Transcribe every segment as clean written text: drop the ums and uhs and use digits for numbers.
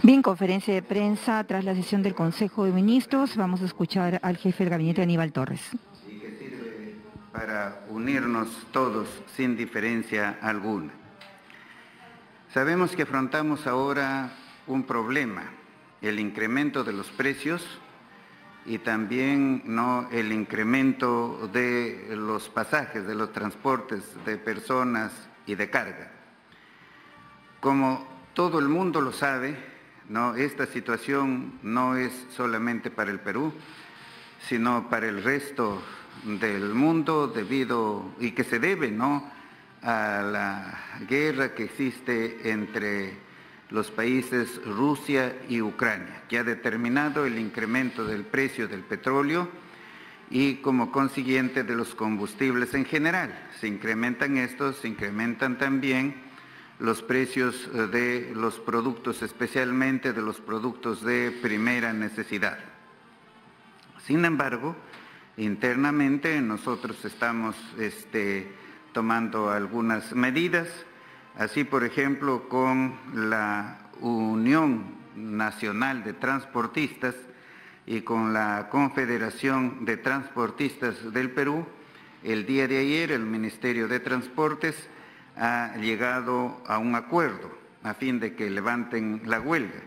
Bien, conferencia de prensa tras la sesión del Consejo de Ministros. Vamos a escuchar al jefe del gabinete, Aníbal Torres. Y que sirve para unirnos todos sin diferencia alguna. Sabemos que afrontamos ahora un problema, el incremento de los precios y también el incremento de los pasajes, de los transportes de personas y de carga. Como todo el mundo lo sabe, esta situación no es solamente para el Perú, sino para el resto del mundo y que se debe a la guerra que existe entre los países Rusia y Ucrania, que ha determinado el incremento del precio del petróleo y como consiguiente de los combustibles en general. Se incrementan estos, se incrementan también los precios de los productos, especialmente de los productos de primera necesidad. Sin embargo, internamente nosotros estamos tomando algunas medidas, así por ejemplo con la Unión Nacional de Transportistas y con la Confederación de Transportistas del Perú. El día de ayer el Ministerio de Transportes ha llegado a un acuerdo a fin de que levanten la huelga.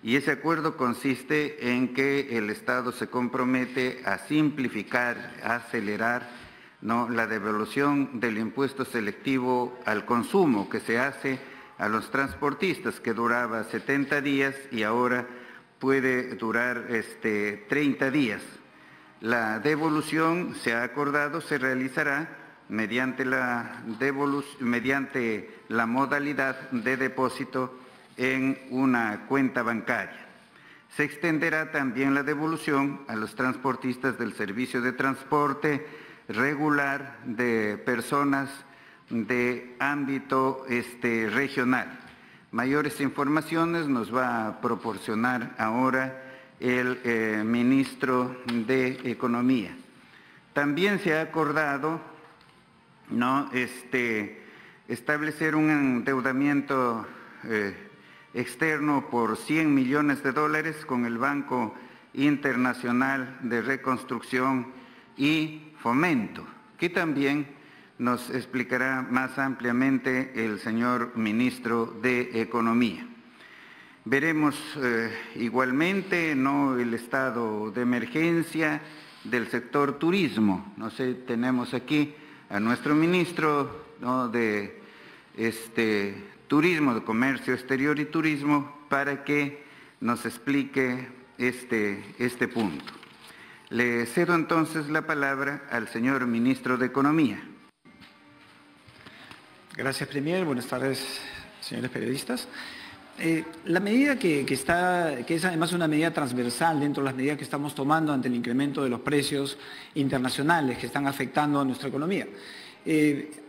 Y ese acuerdo consiste en que el Estado se compromete a simplificar, a acelerar la devolución del impuesto selectivo al consumo que se hace a los transportistas, que duraba 70 días y ahora puede durar 30 días. La devolución, se ha acordado, se realizará mediante la modalidad de depósito en una cuenta bancaria. Se extenderá también la devolución a los transportistas del servicio de transporte regular de personas de ámbito regional. Mayores informaciones nos va a proporcionar ahora el ministro de Economía. También se ha acordado establecer un endeudamiento externo por $100 millones con el Banco Internacional de Reconstrucción y Fomento, que también nos explicará más ampliamente el señor ministro de Economía. Veremos igualmente el estado de emergencia del sector turismo. Tenemos aquí a nuestro ministro de Turismo, de Comercio Exterior y Turismo, para que nos explique este punto. Le cedo entonces la palabra al señor ministro de Economía. Gracias, Premier. Buenas tardes, señores periodistas. La medida que es además una medida transversal dentro de las medidas que estamos tomando ante el incremento de los precios internacionales que están afectando a nuestra economía.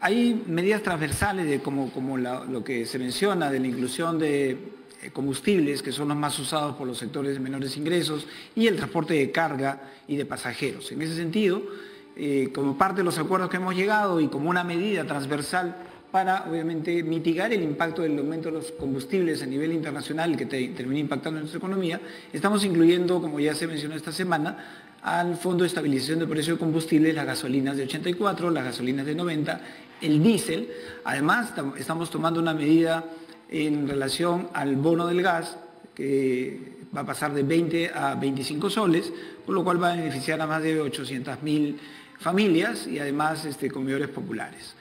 Hay medidas transversales como lo que se menciona de la inclusión de combustibles, que son los más usados por los sectores de menores ingresos, y el transporte de carga y de pasajeros. En ese sentido, como parte de los acuerdos que hemos llegado y como una medida transversal para, obviamente, mitigar el impacto del aumento de los combustibles a nivel internacional que termina impactando en nuestra economía, estamos incluyendo, como ya se mencionó esta semana, al Fondo de Estabilización de Precios de Combustibles, las gasolinas de 84, las gasolinas de 90, el diésel. Además, estamos tomando una medida en relación al bono del gas, que va a pasar de 20 a 25 soles, con lo cual va a beneficiar a más de 800.000 familias y además comedores populares.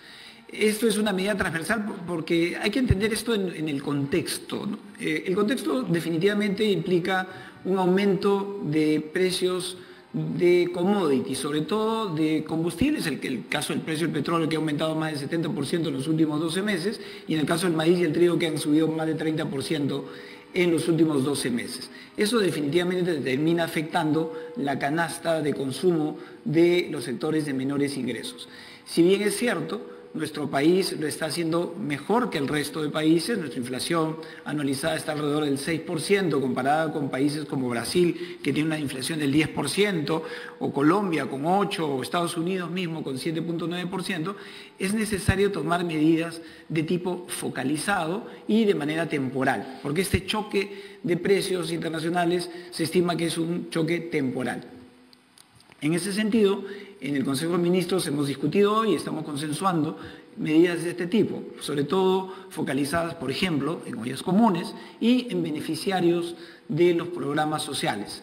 Esto es una medida transversal porque hay que entender esto en el contexto, El contexto definitivamente implica un aumento de precios de commodities, sobre todo de combustibles, el caso del precio del petróleo, que ha aumentado más del 70% en los últimos 12 meses, y en el caso del maíz y el trigo, que han subido más del 30% en los últimos 12 meses. Eso definitivamente termina afectando la canasta de consumo de los sectores de menores ingresos. Si bien es cierto, nuestro país lo está haciendo mejor que el resto de países. Nuestra inflación anualizada está alrededor del 6%, comparada con países como Brasil, que tiene una inflación del 10%, o Colombia con 8%, o Estados Unidos mismo con 7.9%. Es necesario tomar medidas de tipo focalizado y de manera temporal, porque este choque de precios internacionales se estima que es un choque temporal. En ese sentido, en el Consejo de Ministros hemos discutido hoy y estamos consensuando medidas de este tipo, sobre todo focalizadas, por ejemplo, en ollas comunes y en beneficiarios de los programas sociales.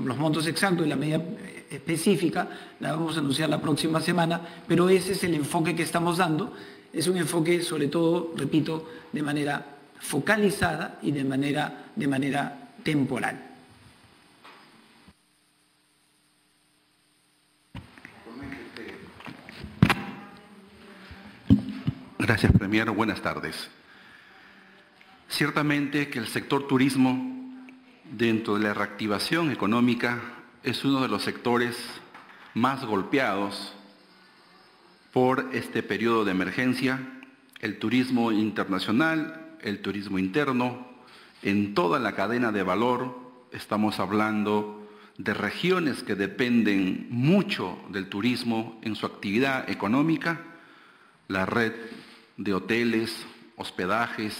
Los montos exactos y la medida específica la vamos a anunciar la próxima semana, pero ese es el enfoque que estamos dando. Es un enfoque, sobre todo, repito, de manera focalizada y de manera temporal. Gracias, Premier. Buenas tardes. Ciertamente que el sector turismo, dentro de la reactivación económica, es uno de los sectores más golpeados por este periodo de emergencia. El turismo internacional, el turismo interno, en toda la cadena de valor, estamos hablando de regiones que dependen mucho del turismo en su actividad económica, la red de hoteles, hospedajes,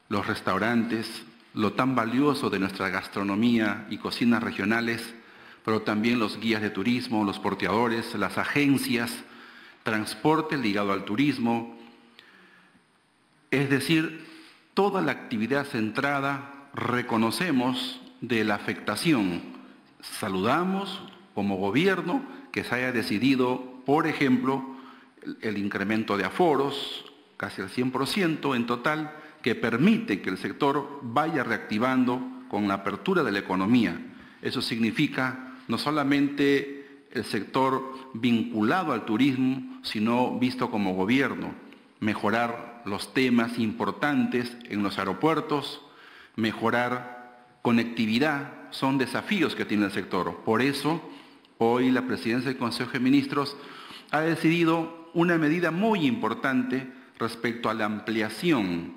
los restaurantes, lo tan valioso de nuestra gastronomía y cocinas regionales, pero también los guías de turismo, los porteadores, las agencias, transporte ligado al turismo, es decir, toda la actividad centrada reconocemos de la afectación. Saludamos como gobierno que se haya decidido, por ejemplo, el incremento de aforos, casi al 100% en total, que permite que el sector vaya reactivando con la apertura de la economía. Eso significa no solamente el sector vinculado al turismo, sino visto como gobierno, mejorar los temas importantes en los aeropuertos, mejorar conectividad, son desafíos que tiene el sector. Por eso, hoy la Presidencia del Consejo de Ministros ha decidido una medida muy importante respecto a la ampliación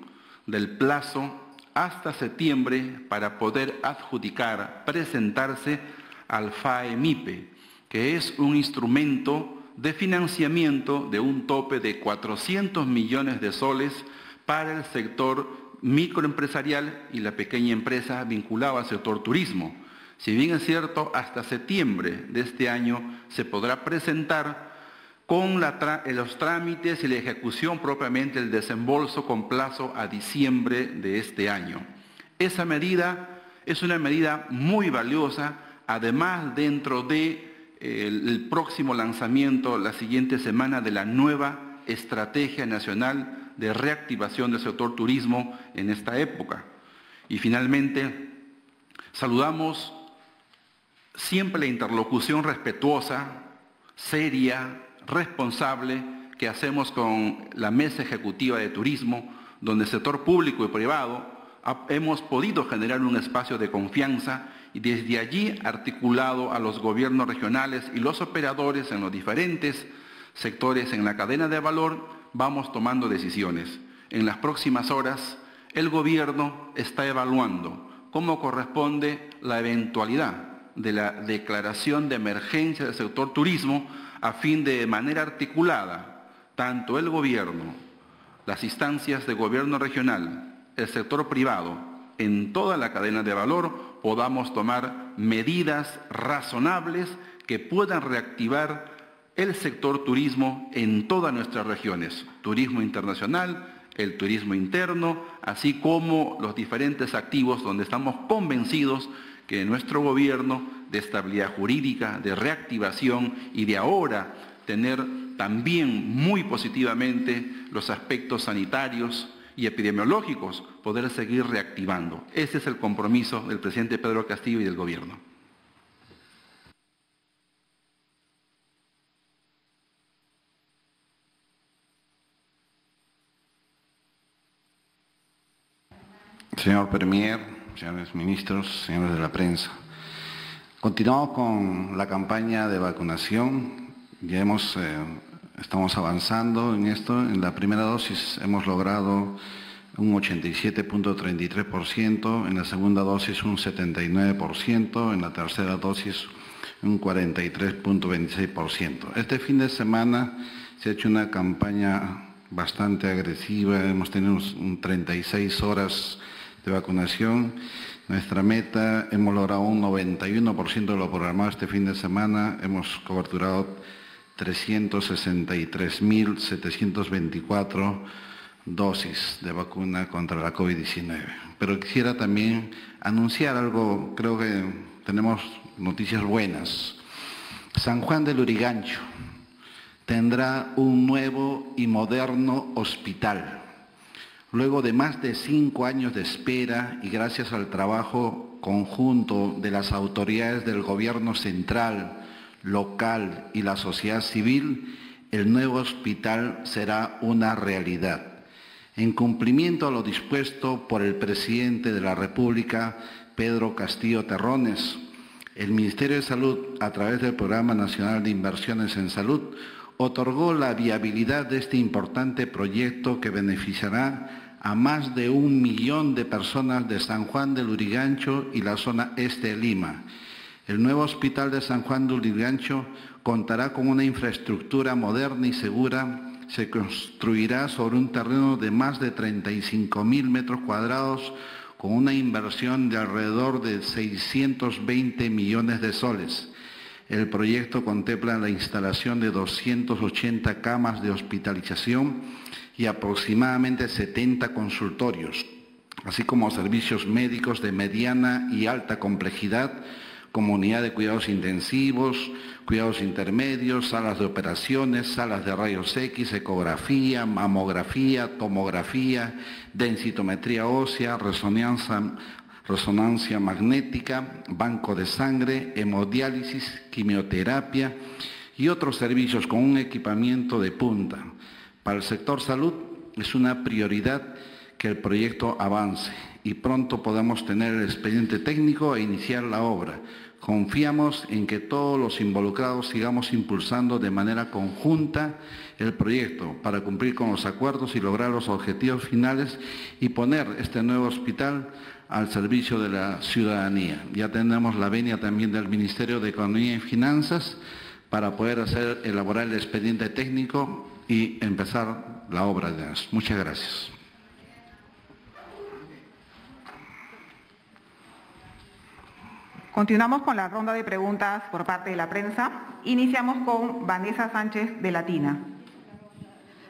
del plazo hasta septiembre para poder adjudicar, presentarse al FAE-MIPE, que es un instrumento de financiamiento de un tope de 400 millones de soles para el sector microempresarial y la pequeña empresa vinculada al sector turismo. Si bien es cierto, hasta septiembre de este año se podrá presentar con los trámites y la ejecución propiamente del desembolso con plazo a diciembre de este año. Esa medida es una medida muy valiosa, además dentro del próximo lanzamiento la siguiente semana de la nueva Estrategia Nacional de Reactivación del Sector Turismo en esta época. Y finalmente, saludamos siempre la interlocución respetuosa, seria, responsable que hacemos con la Mesa Ejecutiva de Turismo, donde el sector público y privado hemos podido generar un espacio de confianza y desde allí articulado a los gobiernos regionales y los operadores en los diferentes sectores en la cadena de valor, vamos tomando decisiones. En las próximas horas, el gobierno está evaluando cómo corresponde la eventualidad de la declaración de emergencia del sector turismo a fin de manera articulada, tanto el gobierno, las instancias de gobierno regional, el sector privado, en toda la cadena de valor, podamos tomar medidas razonables que puedan reactivar el sector turismo en todas nuestras regiones, turismo internacional, el turismo interno, así como los diferentes activos donde estamos convencidos que nuestro gobierno de estabilidad jurídica, de reactivación y de ahora tener también muy positivamente los aspectos sanitarios y epidemiológicos, poder seguir reactivando. Ese es el compromiso del presidente Pedro Castillo y del gobierno. Señor Premier, señores ministros, señores de la prensa. Continuamos con la campaña de vacunación. Ya hemos Estamos avanzando en esto. En la primera dosis hemos logrado un 87.33%, en la segunda dosis un 79%, en la tercera dosis un 43.26%. Este fin de semana se ha hecho una campaña bastante agresiva, hemos tenido 36 horas de vacunación. Nuestra meta, hemos logrado un 91% de lo programado este fin de semana, hemos coberturado 363.724 dosis de vacuna contra la COVID-19. Pero quisiera también anunciar algo, creo que tenemos noticias buenas. San Juan del Lurigancho tendrá un nuevo y moderno hospital. Luego de más de 5 años de espera y gracias al trabajo conjunto de las autoridades del gobierno central, local y la sociedad civil, el nuevo hospital será una realidad. En cumplimiento a lo dispuesto por el presidente de la República, Pedro Castillo Terrones, el Ministerio de Salud, a través del Programa Nacional de Inversiones en Salud, otorgó la viabilidad de este importante proyecto que beneficiará a más de 1 millón de personas de San Juan del Lurigancho y la zona este de Lima. El nuevo hospital de San Juan del Lurigancho contará con una infraestructura moderna y segura. Se construirá sobre un terreno de más de 35.000 metros cuadrados con una inversión de alrededor de 620 millones de soles. El proyecto contempla la instalación de 280 camas de hospitalización y aproximadamente 70 consultorios, así como servicios médicos de mediana y alta complejidad, como unidad de cuidados intensivos, cuidados intermedios, salas de operaciones, salas de rayos X, ecografía, mamografía, tomografía, densitometría ósea, resonancia magnética, banco de sangre, hemodiálisis, quimioterapia y otros servicios con un equipamiento de punta. Para el sector salud es una prioridad que el proyecto avance y pronto podamos tener el expediente técnico e iniciar la obra. Confiamos en que todos los involucrados sigamos impulsando de manera conjunta el proyecto para cumplir con los acuerdos y lograr los objetivos finales y poner este nuevo hospital al servicio de la ciudadanía. Ya tenemos la venia también del Ministerio de Economía y Finanzas para poder elaborar el expediente técnico y empezar la obra de eso. Muchas gracias. Continuamos con la ronda de preguntas por parte de la prensa. Iniciamos con Vanessa Sánchez de Latina.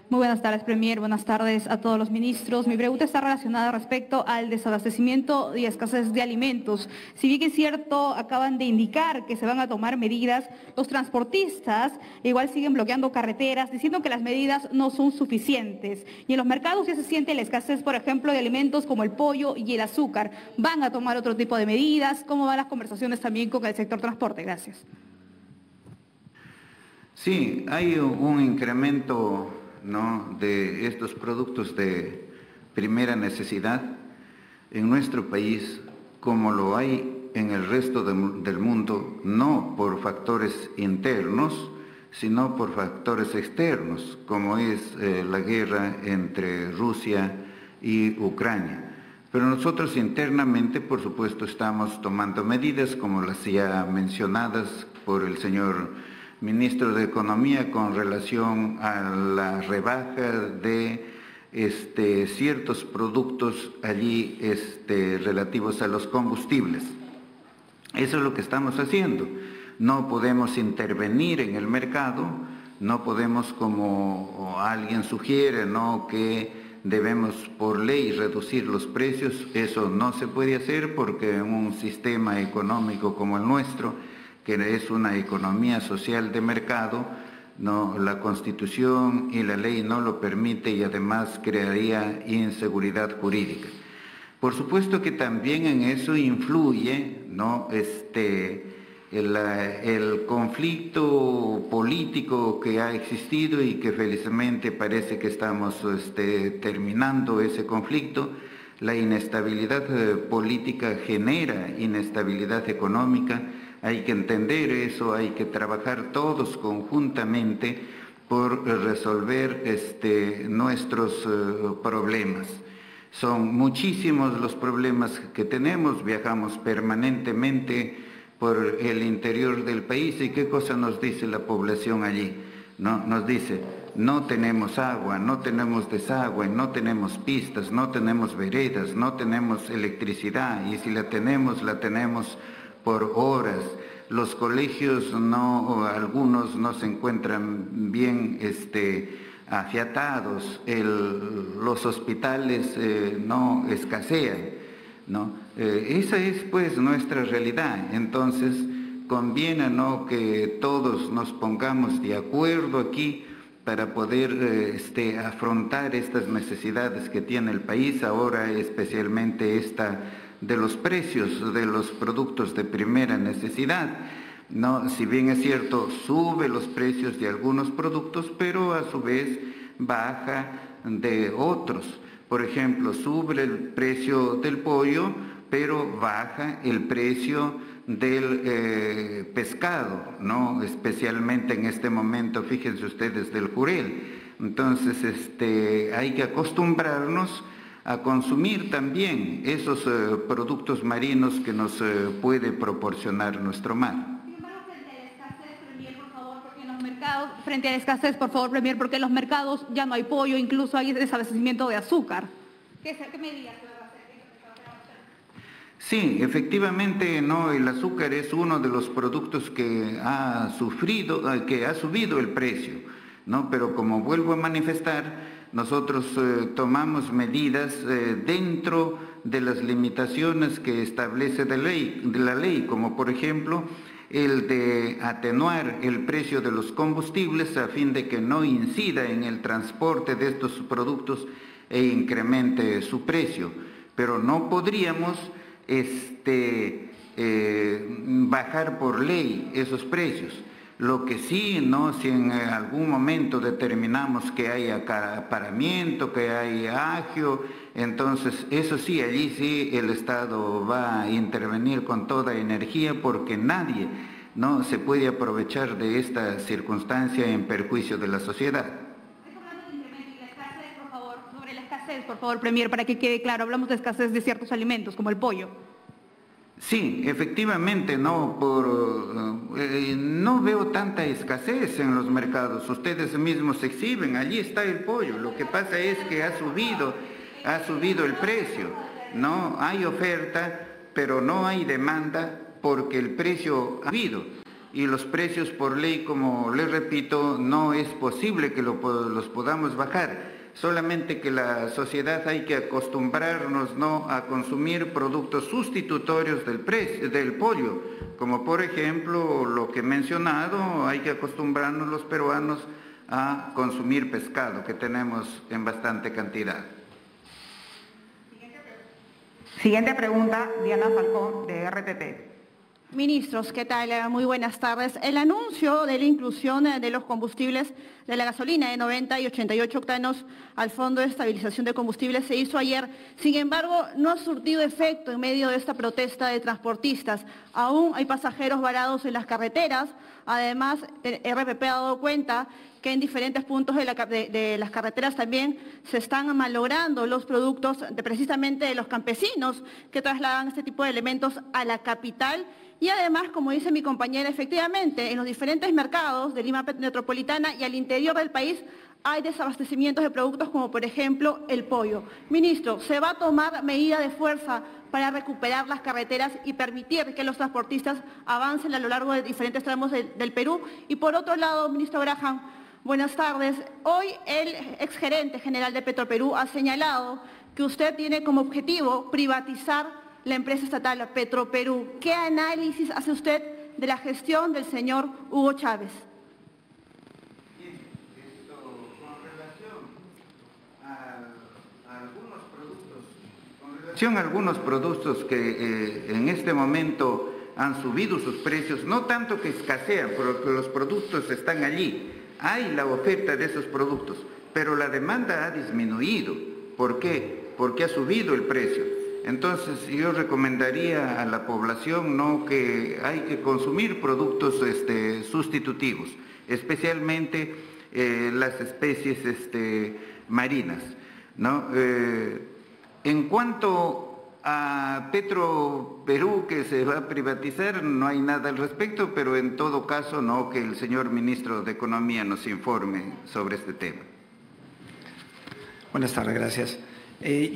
Muy buenas tardes, Premier. Buenas tardes a todos los ministros. Mi pregunta está relacionada respecto al desabastecimiento y escasez de alimentos. Si bien es cierto, acaban de indicar que se van a tomar medidas, los transportistas igual siguen bloqueando carreteras, diciendo que las medidas no son suficientes. Y en los mercados ya se siente la escasez, por ejemplo, de alimentos como el pollo y el azúcar. ¿Van a tomar otro tipo de medidas? ¿Cómo van las conversaciones también con el sector transporte? Gracias. Sí, hay un incremento, ¿no?, de estos productos de primera necesidad en nuestro país, como lo hay en el resto del mundo, no por factores internos, sino por factores externos, como es la guerra entre Rusia y Ucrania. Pero nosotros internamente, por supuesto, estamos tomando medidas como las ya mencionadas por el señor Ministro de Economía con relación a la rebaja de ciertos productos allí relativos a los combustibles. Eso es lo que estamos haciendo. No podemos intervenir en el mercado, no podemos, como alguien sugiere, ¿no?, que debemos por ley reducir los precios. Eso no se puede hacer porque en un sistema económico como el nuestro, que es una economía social de mercado, no, la Constitución y la ley no lo permite y además crearía inseguridad jurídica. Por supuesto que también en eso influye, ¿no?, el conflicto político que ha existido y que felizmente parece que estamos terminando ese conflicto. La inestabilidad política genera inestabilidad económica. Hay que entender eso, hay que trabajar todos conjuntamente por resolver nuestros problemas. Son muchísimos los problemas que tenemos, viajamos permanentemente por el interior del país y ¿qué cosa nos dice la población allí? ¿No? Nos dice, no tenemos agua, no tenemos desagüe, no tenemos pistas, no tenemos veredas, no tenemos electricidad y si la tenemos por horas. Los colegios algunos no se encuentran bien afiatados, los hospitales no escasean, ¿no? Esa es pues nuestra realidad. Entonces conviene, ¿no?, que todos nos pongamos de acuerdo aquí para poder afrontar estas necesidades que tiene el país, ahora especialmente esta de los precios de los productos de primera necesidad. No, si bien es cierto, sube los precios de algunos productos, pero a su vez baja de otros. Por ejemplo, sube el precio del pollo, pero baja el precio del pescado, ¿no? Especialmente en este momento, fíjense ustedes, del jurel. Entonces, hay que acostumbrarnos a consumir también esos productos marinos que nos puede proporcionar nuestro mar. Frente a la escasez, por favor, Premier, porque en los mercados ya no hay pollo, incluso hay desabastecimiento de azúcar. ¿Qué medidas se van a hacer? Sí, efectivamente, no, el azúcar es uno de los productos que ha subido el precio, ¿no? Pero como vuelvo a manifestar, nosotros tomamos medidas dentro de las limitaciones que establece de la ley, como por ejemplo el de atenuar el precio de los combustibles a fin de que no incida en el transporte de estos productos e incremente su precio. Pero no podríamos bajar por ley esos precios. Lo que sí, ¿no?, si en algún momento determinamos que hay acaparamiento, que hay agio, entonces eso sí, allí sí el Estado va a intervenir con toda energía porque nadie, ¿no?, se puede aprovechar de esta circunstancia en perjuicio de la sociedad. Sobre la escasez, por favor, Premier, para que quede claro, hablamos de escasez de ciertos alimentos, como el pollo. Sí, efectivamente, no veo tanta escasez en los mercados. Ustedes mismos se exhiben, allí está el pollo. Lo que pasa es que ha subido el precio. No hay oferta, pero no hay demanda porque el precio ha subido. Y los precios por ley, como les repito, no es posible que los podamos bajar. Solamente que la sociedad hay que acostumbrarnos, ¿no?, a consumir productos sustitutorios del pollo, como por ejemplo lo que he mencionado, hay que acostumbrarnos los peruanos a consumir pescado, que tenemos en bastante cantidad. Siguiente pregunta, Diana Falcón, de RTT. Ministros, ¿qué tal? Muy buenas tardes. El anuncio de la inclusión de los combustibles de la gasolina de 90 y 88 octanos al Fondo de Estabilización de Combustibles se hizo ayer. Sin embargo, no ha surtido efecto en medio de esta protesta de transportistas. Aún hay pasajeros varados en las carreteras. Además, el RPP ha dado cuenta que en diferentes puntos de las carreteras también se están malogrando los productos precisamente de los campesinos que trasladan este tipo de elementos a la capital. Y además, como dice mi compañera, efectivamente, en los diferentes mercados de Lima Metropolitana y al interior del país hay desabastecimientos de productos como, por ejemplo, el pollo. Ministro, ¿se va a tomar medida de fuerza para recuperar las carreteras y permitir que los transportistas avancen a lo largo de diferentes tramos del Perú? Y por otro lado, ministro Graham, buenas tardes. Hoy el exgerente general de Petroperú ha señalado que usted tiene como objetivo privatizar la empresa estatal Petroperú. ¿Qué análisis hace usted de la gestión del señor Hugo Chávez? Bien, con relación a algunos productos que en este momento han subido sus precios, no tanto que escasean, porque los productos están allí, hay la oferta de esos productos, pero la demanda ha disminuido. ¿Por qué? Porque ha subido el precio. Entonces yo recomendaría a la población, ¿no?, que hay que consumir productos sustitutivos, especialmente las especies marinas, ¿no? En cuanto a Petroperú, que se va a privatizar, no hay nada al respecto, pero en todo caso, no, que el señor ministro de Economía nos informe sobre este tema. Buenas tardes, gracias.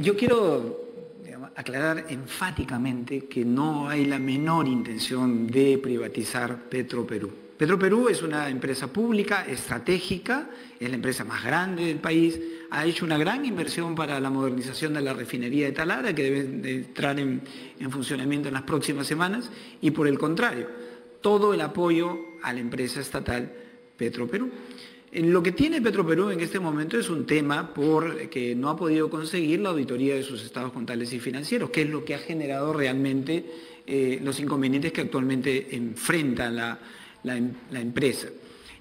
Yo quiero aclarar enfáticamente que no hay la menor intención de privatizar Petroperú. Petroperú es una empresa pública, estratégica, es la empresa más grande del país, ha hecho una gran inversión para la modernización de la refinería de Talara, que debe de entrar en funcionamiento en las próximas semanas, y por el contrario, todo el apoyo a la empresa estatal Petroperú. Lo que tiene Petroperú en este momento es un tema porque no ha podido conseguir la auditoría de sus estados contables y financieros, que es lo que ha generado realmente los inconvenientes que actualmente enfrenta la empresa.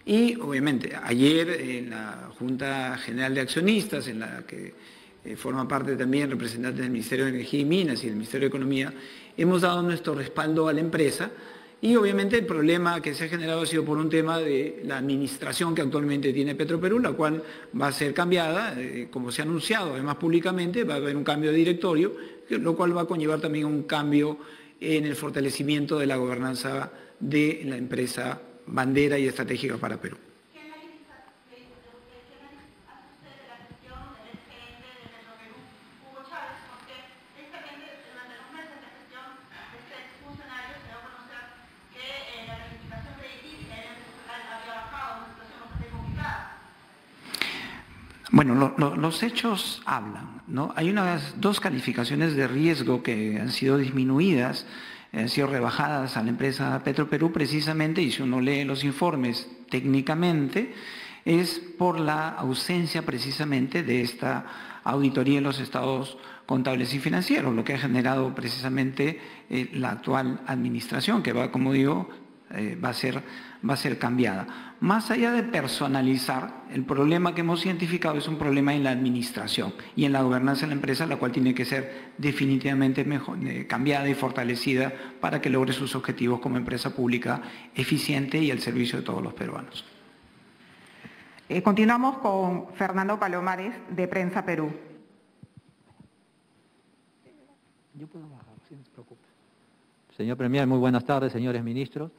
Y obviamente ayer en la Junta General de Accionistas, en la que forma parte también representantes del Ministerio de Energía y Minas y del Ministerio de Economía, hemos dado nuestro respaldo a la empresa. Y obviamente el problema que se ha generado ha sido por un tema de la administración que actualmente tiene Petroperú, la cual va a ser cambiada, como se ha anunciado además públicamente, va a haber un cambio de directorio, lo cual va a conllevar también un cambio en el fortalecimiento de la gobernanza de la empresa bandera y estratégica para Perú. Bueno, los hechos hablan, ¿no? Hay dos calificaciones de riesgo que han sido disminuidas, han sido rebajadas a la empresa Petroperú precisamente, y si uno lee los informes técnicamente, es por la ausencia precisamente de esta auditoría en los estados contables y financieros, lo que ha generado precisamente la actual administración, que va, como digo, va a ser cambiada. Más allá de personalizar, el problema que hemos identificado es un problema en la administración y en la gobernanza de la empresa, la cual tiene que ser definitivamente cambiada y fortalecida para que logre sus objetivos como empresa pública eficiente y al servicio de todos los peruanos. Continuamos con Fernando Palomares, de Prensa Perú. Yo puedo bajar, si no se preocupe. Señor Premier, muy buenas tardes, señores ministros.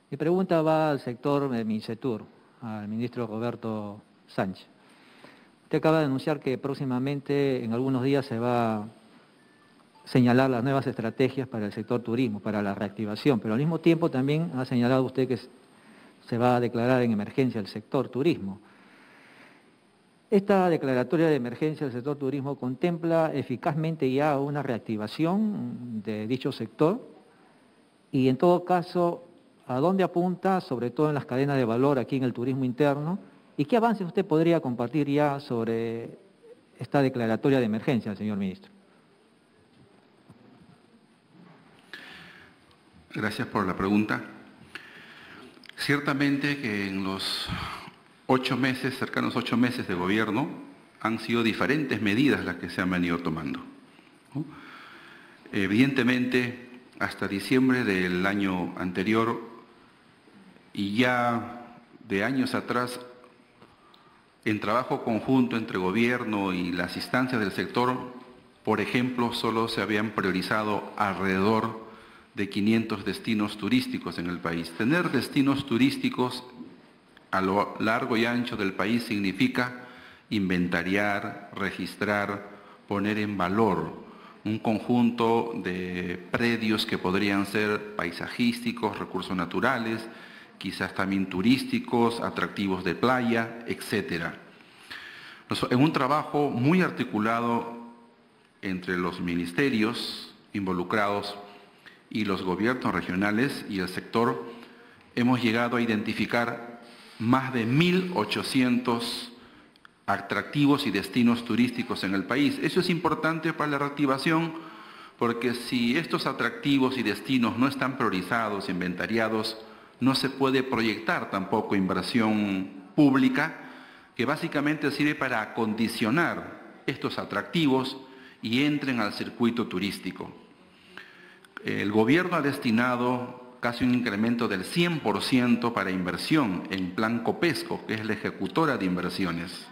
Mi pregunta va al sector de Mincetur, al ministro Roberto Sánchez. Usted acaba de anunciar que próximamente, en algunos días, se va a señalar las nuevas estrategias para el sector turismo, para la reactivación, pero al mismo tiempo también ha señalado usted que se va a declarar en emergencia el sector turismo. Esta declaratoria de emergencia del sector turismo contempla eficazmente ya una reactivación de dicho sector y, en todo caso, ¿a dónde apunta, sobre todo en las cadenas de valor aquí en el turismo interno? ¿Y qué avances usted podría compartir ya sobre esta declaratoria de emergencia, señor ministro? Gracias por la pregunta. Ciertamente que en los 8 meses, cercanos 8 meses de gobierno, han sido diferentes medidas las que se han venido tomando, ¿no? Evidentemente, hasta diciembre del año anterior y ya de años atrás, en trabajo conjunto entre gobierno y las instancias del sector, por ejemplo, solo se habían priorizado alrededor de 500 destinos turísticos en el país. Tener destinos turísticos a lo largo y ancho del país significa inventariar, registrar, poner en valor un conjunto de predios que podrían ser paisajísticos, recursos naturales, quizás también turísticos, atractivos de playa, etc. En un trabajo muy articulado entre los ministerios involucrados y los gobiernos regionales y el sector, hemos llegado a identificar más de 1.800 atractivos y destinos turísticos en el país. Eso es importante para la reactivación, porque si estos atractivos y destinos no están priorizados, inventariados, no se puede proyectar tampoco inversión pública, que básicamente sirve para acondicionar estos atractivos y entren al circuito turístico. El gobierno ha destinado casi un incremento del 100% para inversión en Plan Copesco, que es la ejecutora de inversiones.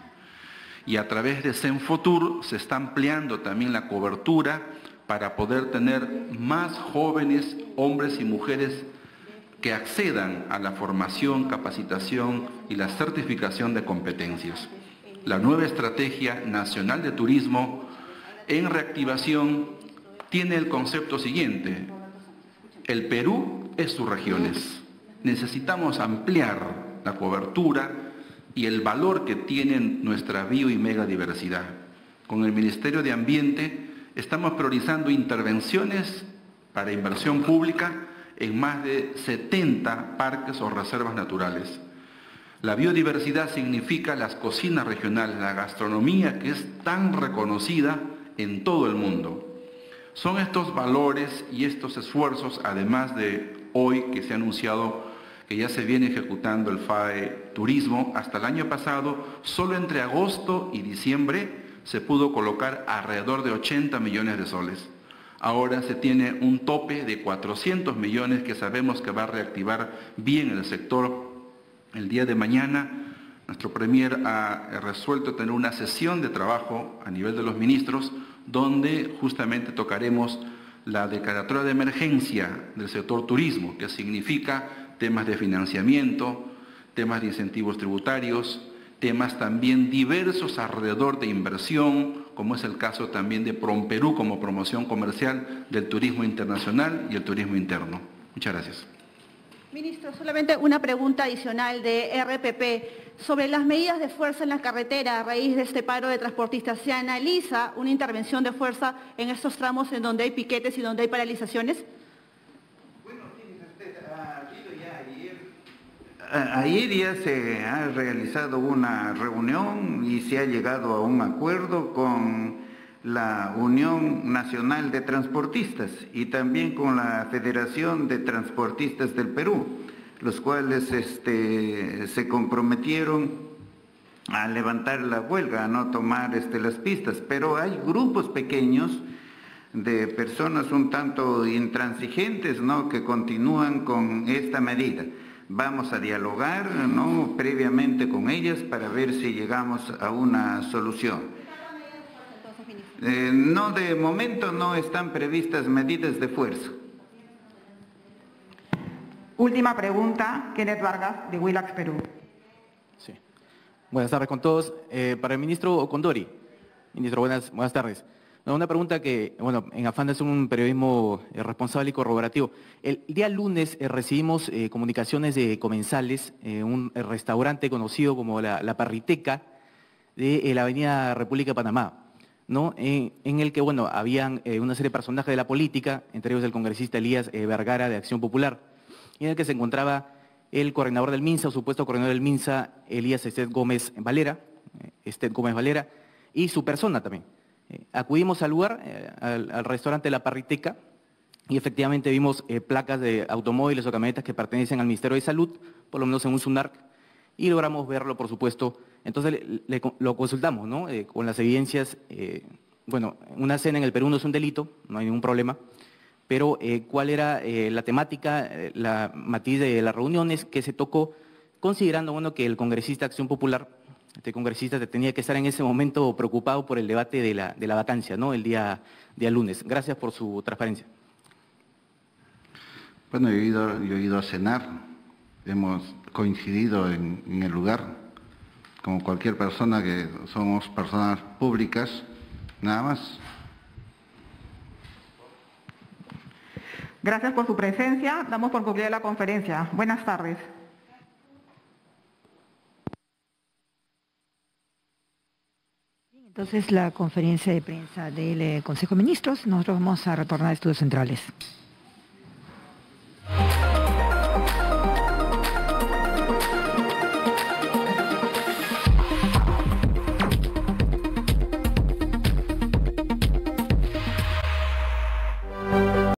Y a través de Senfotur se está ampliando también la cobertura para poder tener más jóvenes, hombres y mujeres que accedan a la formación, capacitación y la certificación de competencias. La nueva Estrategia Nacional de Turismo en reactivación tiene el concepto siguiente: el Perú es sus regiones. Necesitamos ampliar la cobertura y el valor que tiene nuestra bio y megadiversidad. Con el Ministerio de Ambiente estamos priorizando intervenciones para inversión pública en más de 70 parques o reservas naturales. La biodiversidad significa las cocinas regionales, la gastronomía que es tan reconocida en todo el mundo. Son estos valores y estos esfuerzos, además de hoy que se ha anunciado que ya se viene ejecutando el FAE Turismo. Hasta el año pasado, solo entre agosto y diciembre se pudo colocar alrededor de 80 millones de soles. Ahora se tiene un tope de 400 millones que sabemos que va a reactivar bien el sector. El día de mañana, nuestro Premier ha resuelto tener una sesión de trabajo a nivel de los ministros, donde justamente tocaremos la declaratoria de emergencia del sector turismo, que significa temas de financiamiento, temas de incentivos tributarios, temas también diversos alrededor de inversión, como es el caso también de PROMPERÚ como promoción comercial del turismo internacional y el turismo interno. Muchas gracias. Ministro, solamente una pregunta adicional de RPP. Sobre las medidas de fuerza en la carretera a raíz de este paro de transportistas, ¿se analiza una intervención de fuerza en estos tramos en donde hay piquetes y donde hay paralizaciones? Bueno, fíjese usted, ha habido ya ayer ya se ha realizado una reunión y se ha llegado a un acuerdo con la Unión Nacional de Transportistas y también con la Federación de Transportistas del Perú, los cuales se comprometieron a levantar la huelga, a no tomar las pistas, pero hay grupos pequeños de personas un tanto intransigentes, ¿no?, que continúan con esta medida. Vamos a dialogar, ¿no?, previamente con ellas para ver si llegamos a una solución. No, de momento no están previstas medidas de fuerza. Última pregunta, Kenneth Vargas, de Willax, Perú. Sí. Buenas tardes con todos. Para el ministro Condori. Ministro, buenas tardes. Una pregunta que, bueno, en afán de hacer un periodismo responsable y corroborativo. El día lunes recibimos comunicaciones de comensales, un restaurante conocido como la Parriteca de la Avenida República de Panamá, ¿no? En el que, bueno, habían una serie de personajes de la política, entre ellos el congresista Elías Vergara de Acción Popular, y en el que se encontraba el coordinador del MINSA, o supuesto coordinador del MINSA, Elías Gómez Valera, y su persona también. Acudimos al lugar, al restaurante La Parriteca, y efectivamente vimos placas de automóviles o camionetas que pertenecen al Ministerio de Salud, por lo menos en un SUNARC, y logramos verlo, por supuesto. Entonces lo consultamos, ¿no? Con las evidencias. Bueno, una cena en el Perú no es un delito, no hay ningún problema, pero ¿cuál era la temática, la matiz de las reuniones que se tocó, considerando, bueno, que el congresista Acción Popular, este congresista tenía que estar en ese momento preocupado por el debate de la vacancia, ¿no?, el día lunes. Gracias por su transparencia. Bueno, yo he ido a cenar, hemos coincidido en el lugar, como cualquier persona que somos personas públicas, nada más. Gracias por su presencia. Damos por concluida la conferencia. Buenas tardes. Entonces, la conferencia de prensa del Consejo de Ministros, nosotros vamos a retornar a Estudios Centrales.